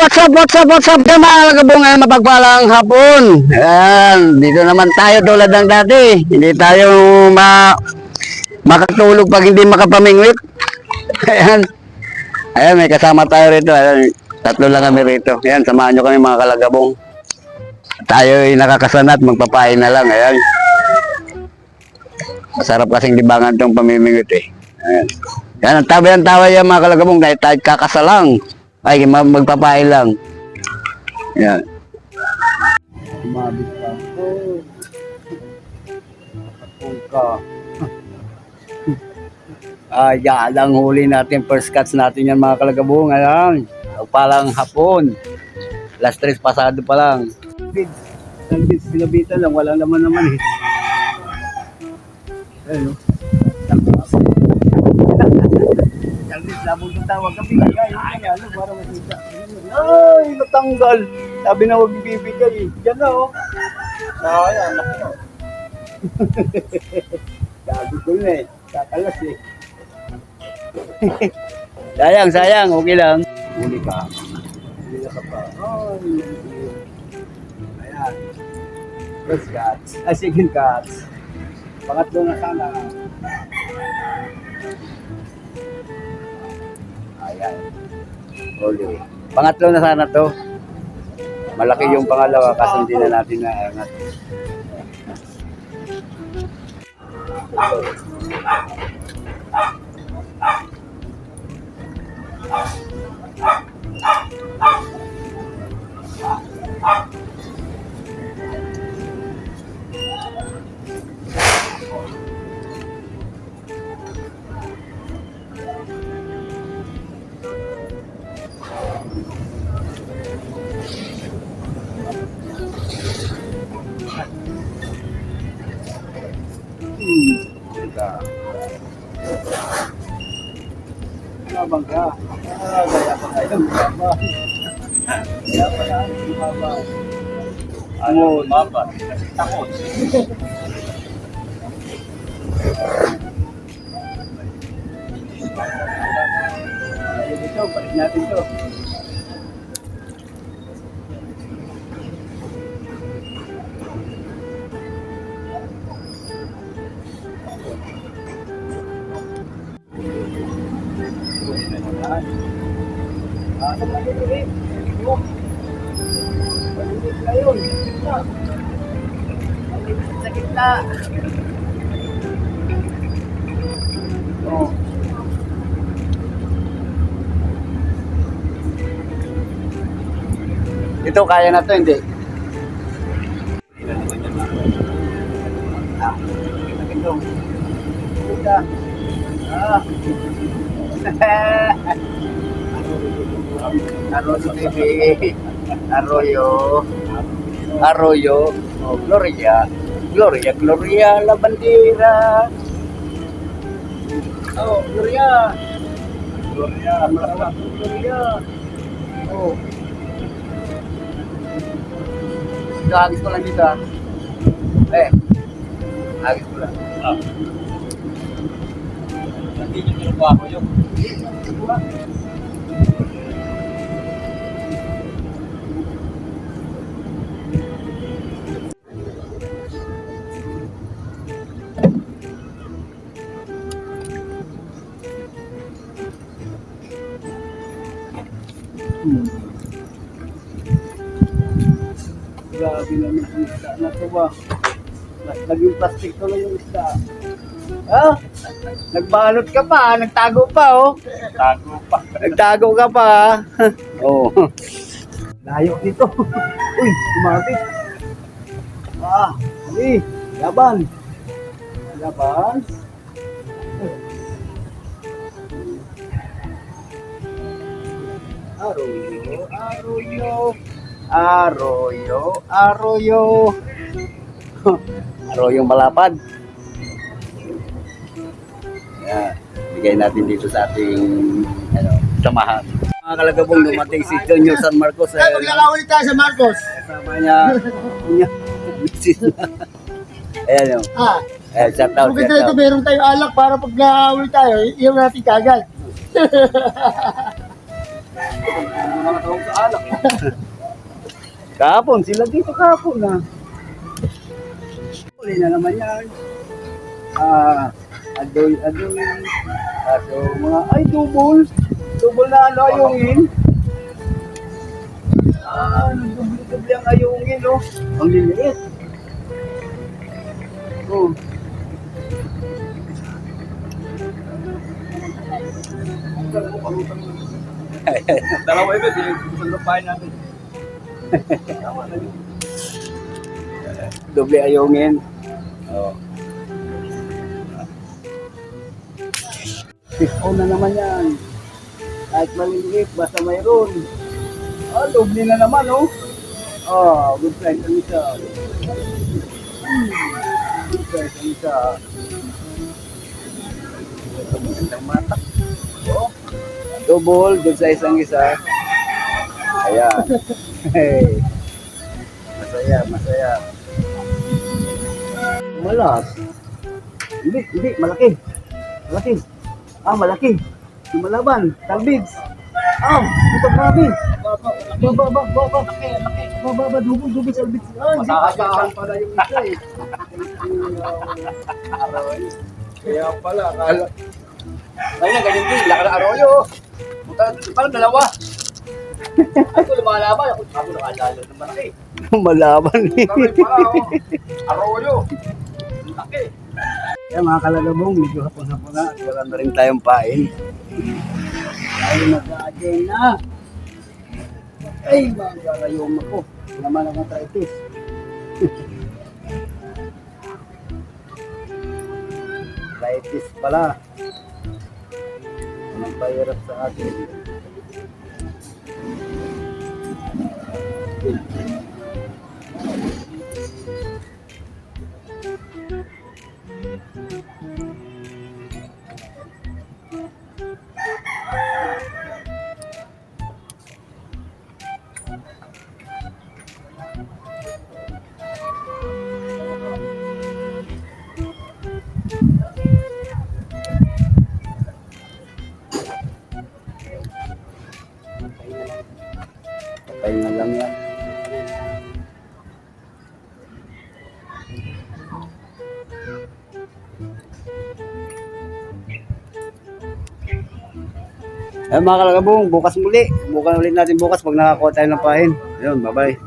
What's up na mga kalagabong ay mapagpalang hapon. Ayan, dito naman tayo tulad ng dati. Hindi tayo makatulog pag hindi makapamingwit. Ayan, ayan may kasama tayo rito. Ayan, tatlo lang kami rito. Ayan, samahan nyo kami mga kalagabong. Tayo ay nakakasanat, magpapain na lang. Ayan. Masarap kasing libangan tong pamimingwit eh. Ayan. Yan, ang tawa yan mga kalagabong dahil tayo kakasalang. Ay, magpapain lang. Yan. Umabit pa. Oh. Nakapungka. Yan lang huli natin. First cuts natin yan mga kalagabong. Ayan. Palang hapon. Last 3 pasado pa lang. Sinabitan lang. Wala naman eh. Ayan o. Labong ng tawag kami. Ano, para makita. Ay, natanggal. Sabi na huwag ibibigay. Yan na, oh. Ayan, laki na. Sabi ko na eh. Kakalas eh. Sayang. Okay lang. Huli ka. Huli ka pa. Ayan. First cuts. Second cuts. Pangatlo na sana. Ayan. Huli. Pangatlo na sana to. Malaki yung pangalawa kasi hindi na natin naangat. Bangga. Gaya pa kayo. Gaya pa yan. Ano? Mapa. Takot. Ito, balik natin ito. Sa gitna. Oh. Ito kaya na to, hindi. Arroyo TV. Arroyo. Oh, Gloria la bandera. Oh, Gloria. Oh. Ito, agis ko lang dito ah. Agis ko lang. Hindi nyo kinukuha ko yun. Grabe naman ang isda na ito ba? Naging plastic ko lang yung isda. Nagbalot ka pa, nagtago pa oh. Nagtago ka pa. Oh. Layo dito. Uy, kumapit. Hindi. Laban. Arroyo. Arroyong malapad. Yan. Bigay natin dito sa ating samahan. Mga kalagabong, dumating si Jonyo San Marcos. Maglalawin tayo sa Marcos. Kasama niya. Ayan o. Shout out. Kung ito meron tayong alak para pag nahuli tayo, iyon natin kagad. nakatawag sa alak. Kahapon, sila dito kahapon na. Uli na naman yan. Adoy. So, mga, ay, double. Double na ano, ayungin. Double ang ayungin, oh. Ang liliit. Oh. Dalawa ito, isang lupain natin. Doble ayungin. Oh. Fish-on na naman yan. Kahit maliliit, basta mayroon. Doble na naman, oh. Good size ang isa. Good size ang isa. Magandang mata. Oh. Double, good size ang isa. Ayan. Hey. Masaya. Malas. Hindi, malaki. Malaki. Lumalaban, talbigs. Ito grabe. Baba, dubo, talbigs. Masakasahan pala yung isa eh. Kaya pala, akala. Ngayon, ganyan din, laki ng arroyo. Parang dalawa. Ako lumalaban, ako nakalala ng malaki. Malaban eh. Arroyo. Laki. Kaya mga kalagabong, medyo hapon-hapon na at wala na rin tayong pain. Tayo mag-a-agay na. Ay, magagayong ako. Naman ang arthritis. Arthritis pala. Anong pahirap sa atin? Patay na lang yan. Mga kalagabong, bukas muli. Bukan ulit natin bukas pag nakakuha tayo ng pahin. Ayun, bye-bye.